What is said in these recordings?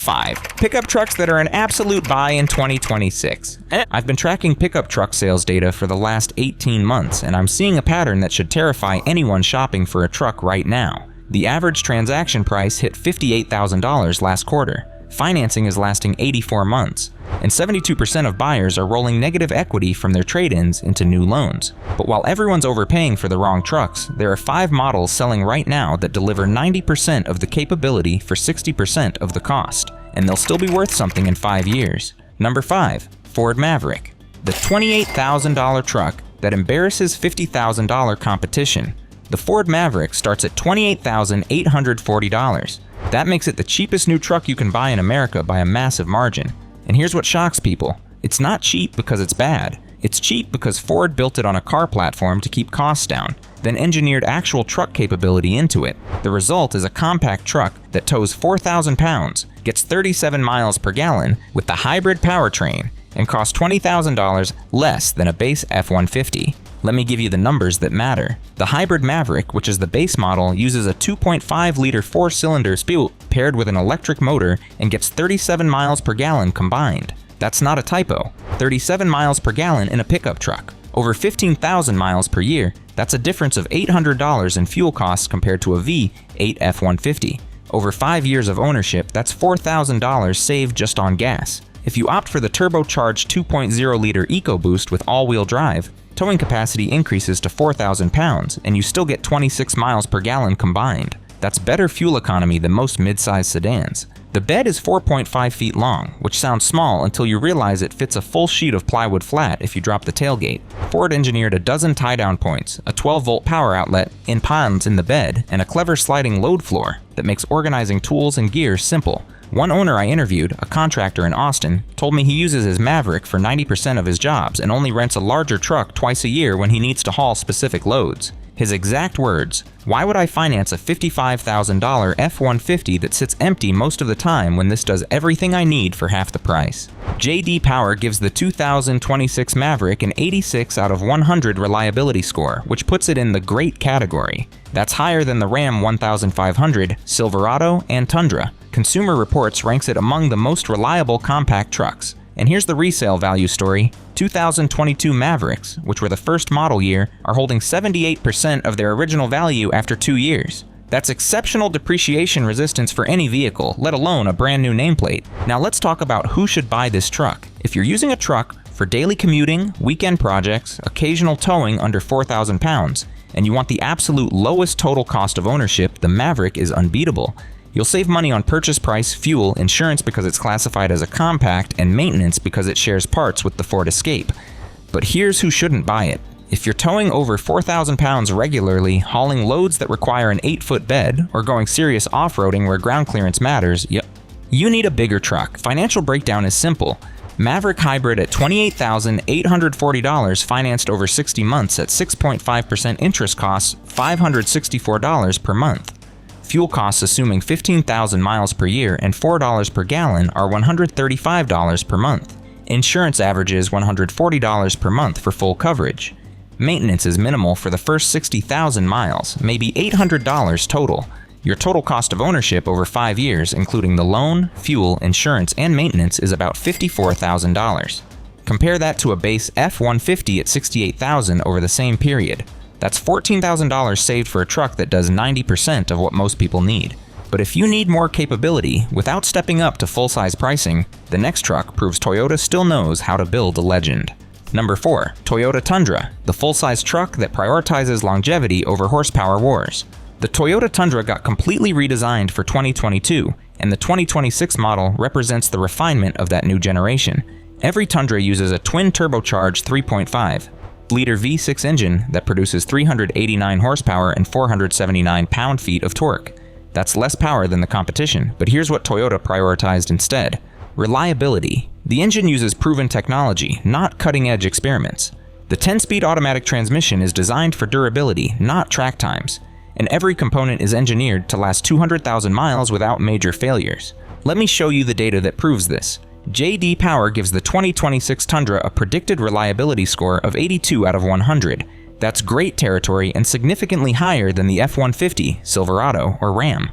5. Pickup trucks that are an absolute buy in 2026. I've been tracking pickup truck sales data for the last 18 months, and I'm seeing a pattern that should terrify anyone shopping for a truck right now. The average transaction price hit $58,000 last quarter. Financing is lasting 84 months, and 72% of buyers are rolling negative equity from their trade-ins into new loans. But while everyone's overpaying for the wrong trucks, there are 5 models selling right now that deliver 90% of the capability for 60% of the cost, and they'll still be worth something in 5 years. Number 5. Ford Maverick. The $28,000 truck that embarrasses $50,000 competition. The Ford Maverick starts at $28,840. That makes it the cheapest new truck you can buy in America by a massive margin. And here's what shocks people. It's not cheap because it's bad. It's cheap because Ford built it on a car platform to keep costs down, then engineered actual truck capability into it. The result is a compact truck that tows 4,000 pounds, gets 37 miles per gallon with the hybrid powertrain, and costs $20,000 less than a base F-150. Let me give you the numbers that matter. The hybrid Maverick, which is the base model, uses a 2.5-liter 4-cylinder Spiel paired with an electric motor and gets 37 miles per gallon combined. That's not a typo. 37 miles per gallon in a pickup truck. Over 15,000 miles per year, that's a difference of $800 in fuel costs compared to a V8 F-150. Over 5 years of ownership, that's $4,000 saved just on gas. If you opt for the turbocharged 2.0-liter EcoBoost with all-wheel drive, towing capacity increases to 4,000 pounds, and you still get 26 miles per gallon combined. That's better fuel economy than most mid-size sedans. The bed is 4.5 feet long, which sounds small until you realize it fits a full sheet of plywood flat if you drop the tailgate. Ford engineered a dozen tie-down points, a 12-volt power outlet, pans in the bed, and a clever sliding load floor that makes organizing tools and gear simple. One owner I interviewed, a contractor in Austin, told me he uses his Maverick for 90% of his jobs and only rents a larger truck twice a year when he needs to haul specific loads. His exact words, "Why would I finance a $55,000 F-150 that sits empty most of the time when this does everything I need for half the price?" J.D. Power gives the 2026 Maverick an 86 out of 100 reliability score, which puts it in the great category. That's higher than the Ram 1500, Silverado, and Tundra. Consumer Reports ranks it among the most reliable compact trucks. And here's the resale value story. 2022 Mavericks, which were the first model year, are holding 78% of their original value after 2 years. That's exceptional depreciation resistance for any vehicle, let alone a brand new nameplate. Now let's talk about who should buy this truck. If you're using a truck for daily commuting, weekend projects, occasional towing under 4,000 pounds, and you want the absolute lowest total cost of ownership, the Maverick is unbeatable. You'll save money on purchase price, fuel, insurance because it's classified as a compact, and maintenance because it shares parts with the Ford Escape. But here's who shouldn't buy it. If you're towing over 4,000 pounds regularly, hauling loads that require an 8-foot bed, or going serious off-roading where ground clearance matters, you need a bigger truck. Financial breakdown is simple. Maverick Hybrid at $28,840 financed over 60 months at 6.5% interest costs $564 per month. Fuel costs assuming 15,000 miles per year and $4 per gallon are $135 per month. Insurance averages $140 per month for full coverage. Maintenance is minimal for the first 60,000 miles, maybe $800 total. Your total cost of ownership over 5 years, including the loan, fuel, insurance, and maintenance, is about $54,000. Compare that to a base F-150 at $68,000 over the same period. That's $14,000 saved for a truck that does 90% of what most people need. But if you need more capability without stepping up to full-size pricing, the next truck proves Toyota still knows how to build a legend. Number 4. Toyota Tundra, the full-size truck that prioritizes longevity over horsepower wars. The Toyota Tundra got completely redesigned for 2022, and the 2026 model represents the refinement of that new generation. Every Tundra uses a twin turbocharged 3.5-liter V6 engine that produces 389 horsepower and 479 pound-feet of torque. That's less power than the competition, but here's what Toyota prioritized instead. Reliability. The engine uses proven technology, not cutting-edge experiments. The 10-speed automatic transmission is designed for durability, not track times. And every component is engineered to last 200,000 miles without major failures. Let me show you the data that proves this. J.D. Power gives the 2026 Tundra a predicted reliability score of 82 out of 100. That's great territory and significantly higher than the F-150, Silverado, or Ram.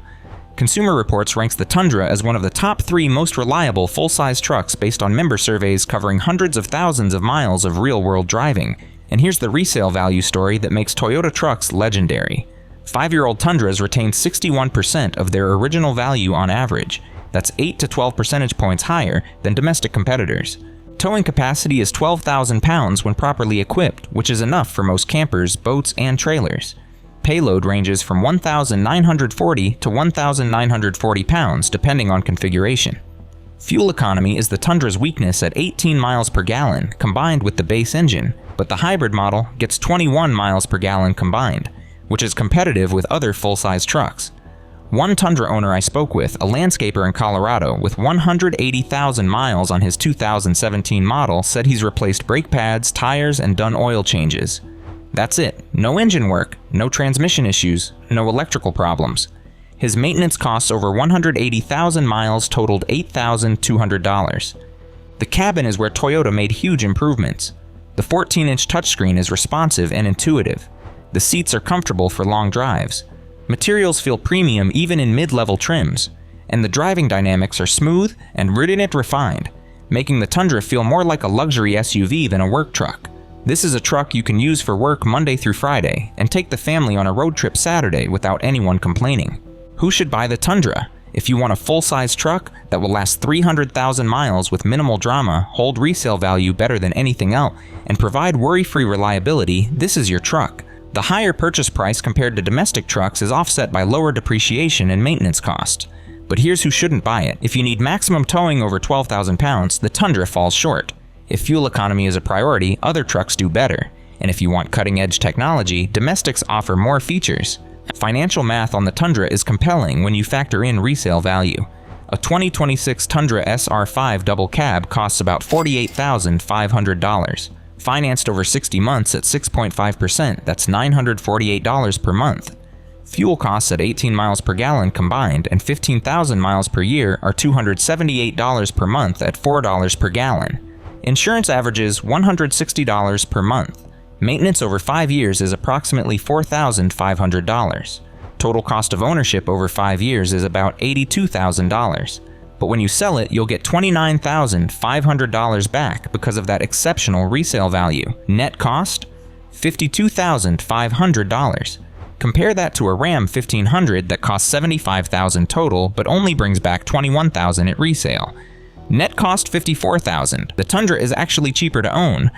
Consumer Reports ranks the Tundra as one of the top 3 most reliable full-size trucks based on member surveys covering hundreds of thousands of miles of real-world driving. And here's the resale value story that makes Toyota trucks legendary. 5-year-old Tundras retain 61% of their original value on average. That's 8 to 12 percentage points higher than domestic competitors. Towing capacity is 12,000 pounds when properly equipped, which is enough for most campers, boats, and trailers. Payload ranges from 1,940 to 1,940 pounds, depending on configuration. Fuel economy is the Tundra's weakness at 18 miles per gallon, combined with the base engine, but the hybrid model gets 21 miles per gallon combined, which is competitive with other full-size trucks. One Tundra owner I spoke with, a landscaper in Colorado with 180,000 miles on his 2017 model, said he's replaced brake pads, tires, and done oil changes. That's it. No engine work, no transmission issues, no electrical problems. His maintenance costs over 180,000 miles totaled $8,200. The cabin is where Toyota made huge improvements. The 14-inch touchscreen is responsive and intuitive. The seats are comfortable for long drives. Materials feel premium even in mid-level trims. And the driving dynamics are smooth and rooted and refined, making the Tundra feel more like a luxury SUV than a work truck. This is a truck you can use for work Monday through Friday and take the family on a road trip Saturday without anyone complaining. Who should buy the Tundra? If you want a full-size truck that will last 300,000 miles with minimal drama, hold resale value better than anything else, and provide worry-free reliability, this is your truck. The higher purchase price compared to domestic trucks is offset by lower depreciation and maintenance costs. But here's who shouldn't buy it. If you need maximum towing over 12,000 pounds, the Tundra falls short. If fuel economy is a priority, other trucks do better. And if you want cutting-edge technology, domestics offer more features. Financial math on the Tundra is compelling when you factor in resale value. A 2026 Tundra SR5 double cab costs about $48,500. Financed over 60 months at 6.5%, that's $948 per month. Fuel costs at 18 miles per gallon combined and 15,000 miles per year are $278 per month at $4 per gallon. Insurance averages $160 per month. Maintenance over 5 years is approximately $4,500. Total cost of ownership over 5 years is about $82,000. But when you sell it, you'll get $29,500 back because of that exceptional resale value. Net cost? $52,500. Compare that to a Ram 1500 that costs $75,000 total but only brings back $21,000 at resale. Net cost $54,000. The Tundra is actually cheaper to own,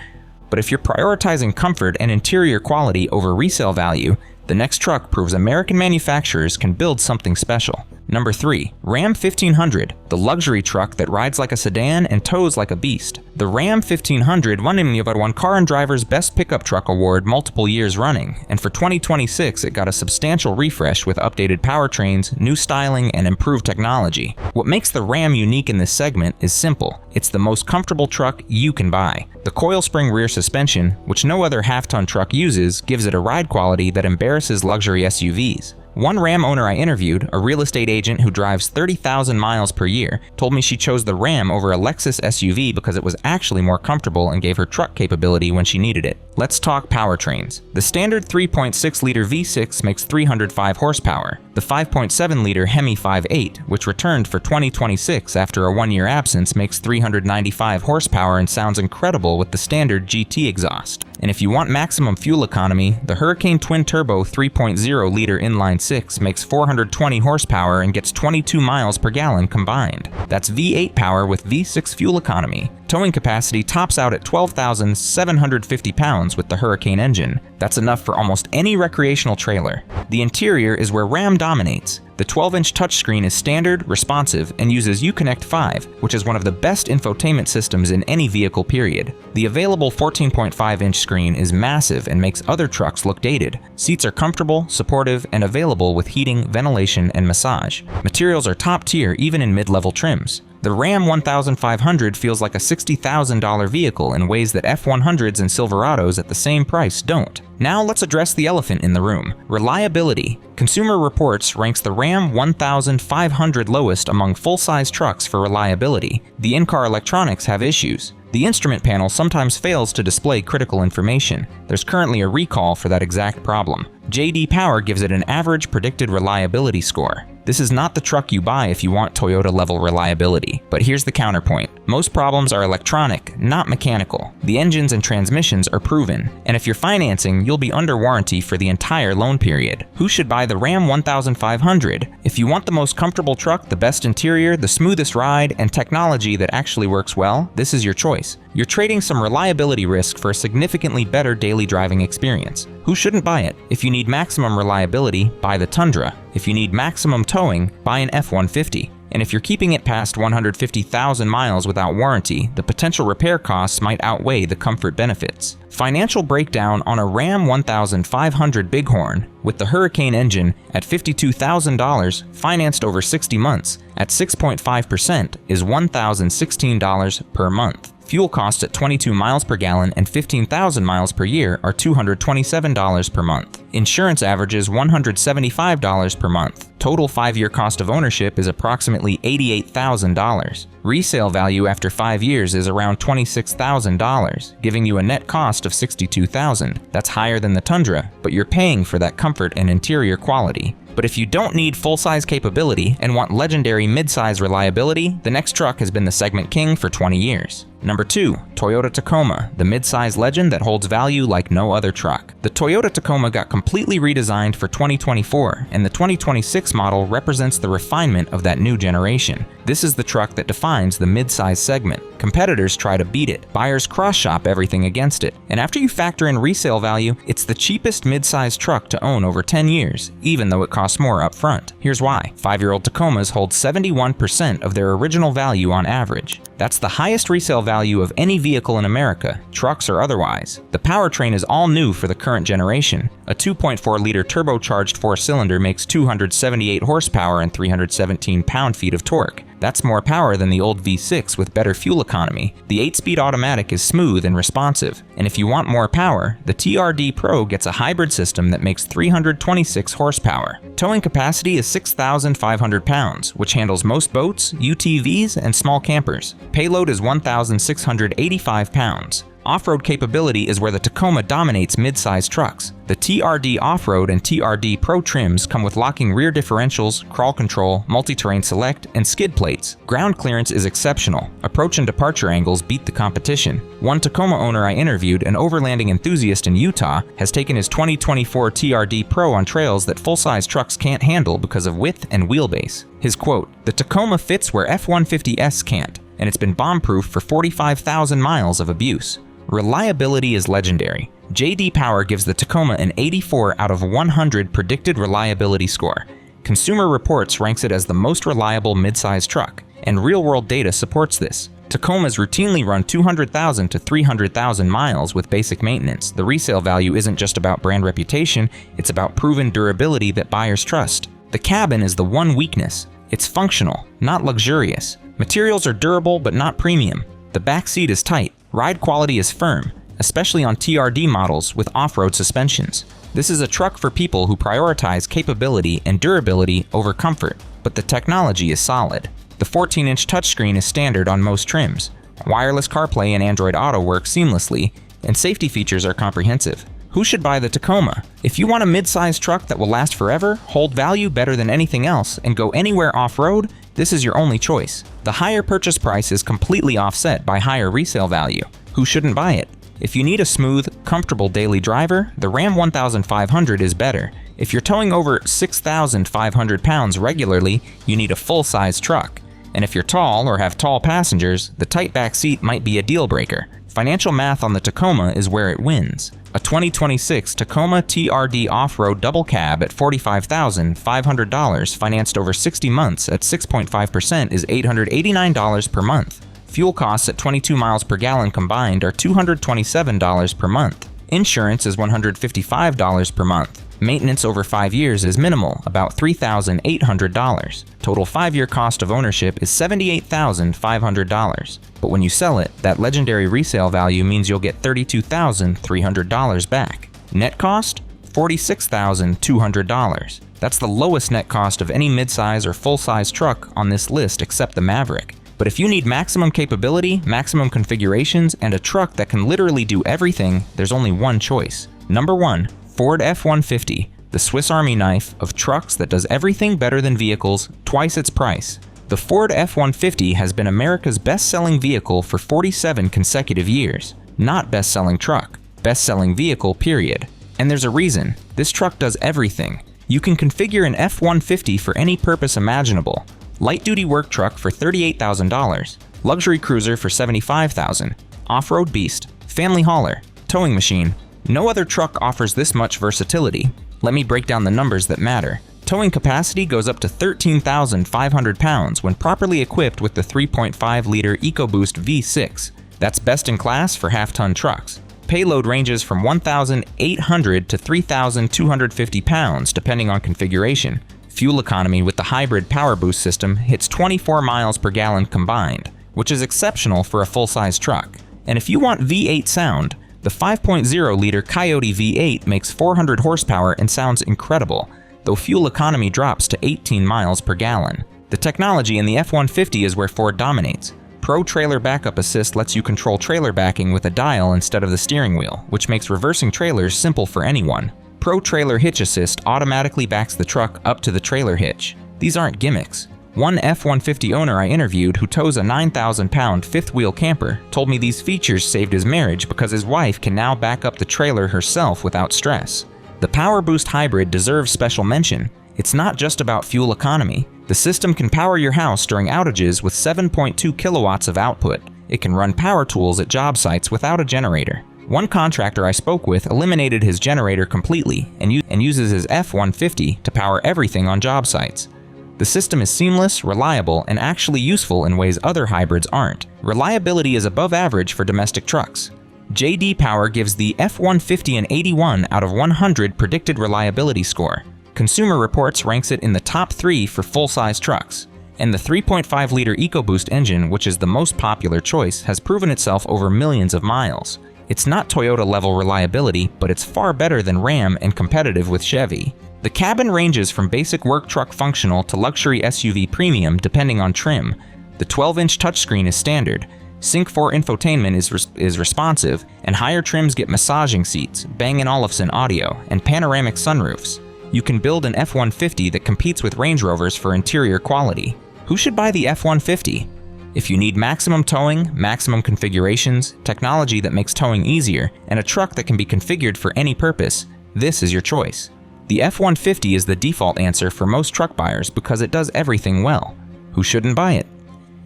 but if you're prioritizing comfort and interior quality over resale value, the next truck proves American manufacturers can build something special. Number 3. Ram 1500, the luxury truck that rides like a sedan and tows like a beast. The Ram 1500 won Car and Driver's Best Pickup Truck Award multiple years running, and for 2026 it got a substantial refresh with updated powertrains, new styling, and improved technology. What makes the Ram unique in this segment is simple. It's the most comfortable truck you can buy. The coil spring rear suspension, which no other half-ton truck uses, gives it a ride quality that embarrasses luxury SUVs. One Ram owner I interviewed, a real estate agent who drives 30,000 miles per year, told me she chose the Ram over a Lexus SUV because it was actually more comfortable and gave her truck capability when she needed it. Let's talk powertrains. The standard 3.6-liter V6 makes 305 horsepower. The 5.7-liter Hemi 5.8, which returned for 2026 after a 1-year absence, makes 395 horsepower and sounds incredible with the standard GT exhaust. And if you want maximum fuel economy, the Hurricane twin-turbo 3.0-liter inline-6 makes 420 horsepower and gets 22 miles per gallon combined. That's V8 power with V6 fuel economy. Towing capacity tops out at 12,750 pounds with the Hurricane engine. That's enough for almost any recreational trailer. The interior is where Ram dominates. The 12-inch touchscreen is standard, responsive, and uses Uconnect 5, which is one of the best infotainment systems in any vehicle period. The available 14.5-inch screen is massive and makes other trucks look dated. Seats are comfortable, supportive, and available with heating, ventilation, and massage. Materials are top tier even in mid-level trims. The Ram 1500 feels like a $60,000 vehicle in ways that F100s and Silverados at the same price don't. Now let's address the elephant in the room: reliability. Consumer Reports ranks the Ram 1500 lowest among full-size trucks for reliability. The in-car electronics have issues. The instrument panel sometimes fails to display critical information. There's currently a recall for that exact problem. J.D. Power gives it an average predicted reliability score. This is not the truck you buy if you want Toyota-level reliability. But here's the counterpoint. Most problems are electronic, not mechanical. The engines and transmissions are proven. And if you're financing, you'll be under warranty for the entire loan period. Who should buy the Ram 1500? If you want the most comfortable truck, the best interior, the smoothest ride, and technology that actually works well, this is your choice. You're trading some reliability risk for a significantly better daily driving experience. Who shouldn't buy it? If you need maximum reliability, buy the Tundra. If you need maximum towing, buy an F-150. And if you're keeping it past 150,000 miles without warranty, the potential repair costs might outweigh the comfort benefits. Financial breakdown on a Ram 1500 Bighorn with the Hurricane engine at $52,000, financed over 60 months at 6.5% is $1,016 per month. Fuel costs at 22 miles per gallon and 15,000 miles per year are $227 per month. Insurance averages $175 per month. Total 5-year cost of ownership is approximately $88,000. Resale value after 5 years is around $26,000, giving you a net cost of $62,000. That's higher than the Tundra, but you're paying for that comfort and interior quality. But if you don't need full-size capability and want legendary mid-size reliability, the next truck has been the segment king for 20 years. Number 2, Toyota Tacoma, the mid-size legend that holds value like no other truck. The Toyota Tacoma got completely redesigned for 2024, and the 2026 model represents the refinement of that new generation. This is the truck that defines the mid-size segment. Competitors try to beat it. Buyers cross-shop everything against it. And after you factor in resale value, it's the cheapest mid-size truck to own over 10 years, even though it costs more up front. Here's why. 5-year-old Tacomas hold 71% of their original value on average. That's the highest resale value of any vehicle in America, trucks or otherwise. The powertrain is all new for the current generation. A 2.4-liter turbocharged 4-cylinder makes 278 horsepower and 317 pound-feet of torque. That's more power than the old V6 with better fuel economy. The 8-speed automatic is smooth and responsive. And if you want more power, the TRD Pro gets a hybrid system that makes 326 horsepower. Towing capacity is 6,500 pounds, which handles most boats, UTVs, and small campers. Payload is 1,685 pounds. Off-road capability is where the Tacoma dominates mid-size trucks. The TRD Off-Road and TRD Pro trims come with locking rear differentials, crawl control, multi-terrain select, and skid plates. Ground clearance is exceptional. Approach and departure angles beat the competition. One Tacoma owner I interviewed, an overlanding enthusiast in Utah, has taken his 2024 TRD Pro on trails that full-size trucks can't handle because of width and wheelbase. His quote, "The Tacoma fits where F-150S can't, and it's been bomb-proof for 45,000 miles of abuse." Reliability is legendary. J.D. Power gives the Tacoma an 84 out of 100 predicted reliability score. Consumer Reports ranks it as the most reliable mid-size truck, and real-world data supports this. Tacomas routinely run 200,000 to 300,000 miles with basic maintenance. The resale value isn't just about brand reputation, it's about proven durability that buyers trust. The cabin is the one weakness. It's functional, not luxurious. Materials are durable but not premium. The back seat is tight. Ride quality is firm, especially on TRD models with off-road suspensions. This is a truck for people who prioritize capability and durability over comfort, but the technology is solid. The 14-inch touchscreen is standard on most trims. Wireless CarPlay and Android Auto work seamlessly, and safety features are comprehensive. Who should buy the Tacoma? If you want a mid-size truck that will last forever, hold value better than anything else, and go anywhere off-road, this is your only choice. The higher purchase price is completely offset by higher resale value. Who shouldn't buy it? If you need a smooth, comfortable daily driver, the Ram 1500 is better. If you're towing over 6,500 pounds regularly, you need a full-size truck. And if you're tall or have tall passengers, the tight back seat might be a deal breaker. Financial math on the Tacoma is where it wins. A 2026 Tacoma TRD Off-Road Double Cab at $45,500 financed over 60 months at 6.5% is $889 per month. Fuel costs at 22 miles per gallon combined are $227 per month. Insurance is $155 per month. Maintenance over 5 years is minimal, about $3,800. Total 5-year cost of ownership is $78,500. But when you sell it, that legendary resale value means you'll get $32,300 back. Net cost? $46,200. That's the lowest net cost of any midsize or full-size truck on this list except the Maverick. But if you need maximum capability, maximum configurations, and a truck that can literally do everything, there's only one choice. Number 1. Ford F-150. the Swiss Army knife of trucks that does everything better than vehicles, twice its price. The Ford F-150 has been America's best-selling vehicle for 47 consecutive years. Not best-selling truck, best-selling vehicle, period. And there's a reason. This truck does everything. You can configure an F-150 for any purpose imaginable. Light-duty work truck for $38,000, luxury cruiser for $75,000, off-road beast, family hauler, towing machine. No other truck offers this much versatility. Let me break down the numbers that matter. Towing capacity goes up to 13,500 pounds when properly equipped with the 3.5-liter EcoBoost V6. That's best in class for half-ton trucks. Payload ranges from 1,800 to 3,250 pounds depending on configuration. Fuel economy with the hybrid power boost system hits 24 miles per gallon combined, which is exceptional for a full-size truck. And if you want V8 sound, the 5.0-liter Coyote V8 makes 400 horsepower and sounds incredible, though fuel economy drops to 18 miles per gallon. The technology in the F-150 is where Ford dominates. Pro Trailer Backup Assist lets you control trailer backing with a dial instead of the steering wheel, which makes reversing trailers simple for anyone. Pro Trailer Hitch Assist automatically backs the truck up to the trailer hitch. These aren't gimmicks. One F-150 owner I interviewed who tows a 9,000-pound fifth-wheel camper told me these features saved his marriage because his wife can now back up the trailer herself without stress. The Power Boost Hybrid deserves special mention. It's not just about fuel economy. The system can power your house during outages with 7.2 kilowatts of output. It can run power tools at job sites without a generator. One contractor I spoke with eliminated his generator completely and uses his F-150 to power everything on job sites. The system is seamless, reliable, and actually useful in ways other hybrids aren't. Reliability is above average for domestic trucks. J.D. Power gives the F-150 an 81 out of 100 predicted reliability score. Consumer Reports ranks it in the top 3 for full-size trucks. And the 3.5-liter EcoBoost engine, which is the most popular choice, has proven itself over millions of miles. It's not Toyota-level reliability, but it's far better than Ram and competitive with Chevy. The cabin ranges from basic work truck functional to luxury SUV premium depending on trim. The 12-inch touchscreen is standard. Sync 4 infotainment is responsive, and higher trims get massaging seats, Bang & Olufsen audio, and panoramic sunroofs. You can build an F-150 that competes with Range Rovers for interior quality. Who should buy the F-150? If you need maximum towing, maximum configurations, technology that makes towing easier, and a truck that can be configured for any purpose, this is your choice. The F-150 is the default answer for most truck buyers because it does everything well. Who shouldn't buy it?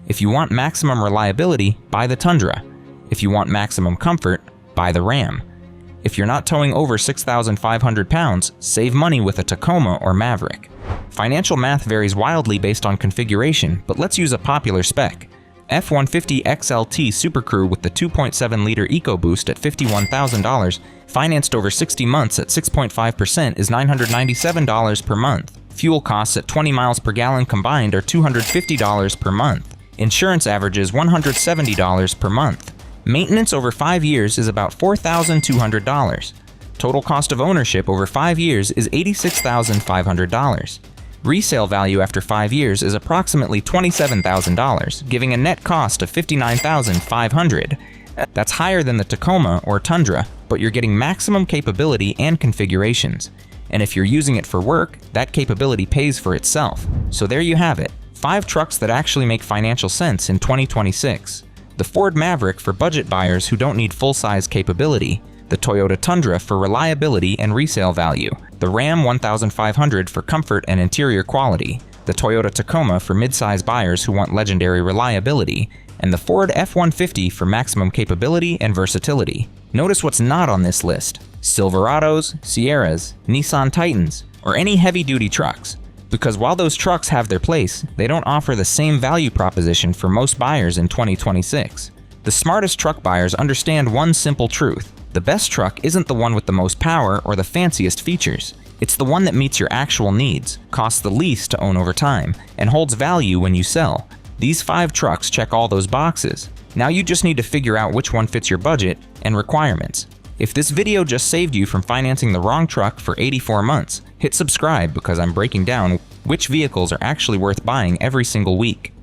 If you want maximum reliability, buy the Tundra. If you want maximum comfort, buy the Ram. If you're not towing over 6,500 pounds, save money with a Tacoma or Maverick. Financial math varies wildly based on configuration, but let's use a popular spec. F-150 XLT Super Crew with the 2.7-liter EcoBoost at $51,000, financed over 60 months at 6.5% is $997 per month. Fuel costs at 20 miles per gallon combined are $250 per month. Insurance averages $170 per month. Maintenance over 5 years is about $4,200. Total cost of ownership over 5 years is $86,500. Resale value after 5 years is approximately $27,000, giving a net cost of $59,500. That's higher than the Tacoma or Tundra, but you're getting maximum capability and configurations. And if you're using it for work, that capability pays for itself. So there you have it, 5 trucks that actually make financial sense in 2026. The Ford Maverick for budget buyers who don't need full-size capability, the Toyota Tundra for reliability and resale value, the Ram 1500 for comfort and interior quality, the Toyota Tacoma for mid-size buyers who want legendary reliability, and the Ford F-150 for maximum capability and versatility. Notice what's not on this list: Silverados, Sierras, Nissan Titans, or any heavy-duty trucks. Because while those trucks have their place, they don't offer the same value proposition for most buyers in 2026. The smartest truck buyers understand one simple truth: the best truck isn't the one with the most power or the fanciest features. It's the one that meets your actual needs, costs the least to own over time, and holds value when you sell. These 5 trucks check all those boxes. Now you just need to figure out which one fits your budget and requirements. If this video just saved you from financing the wrong truck for 84 months, hit subscribe because I'm breaking down which vehicles are actually worth buying every single week.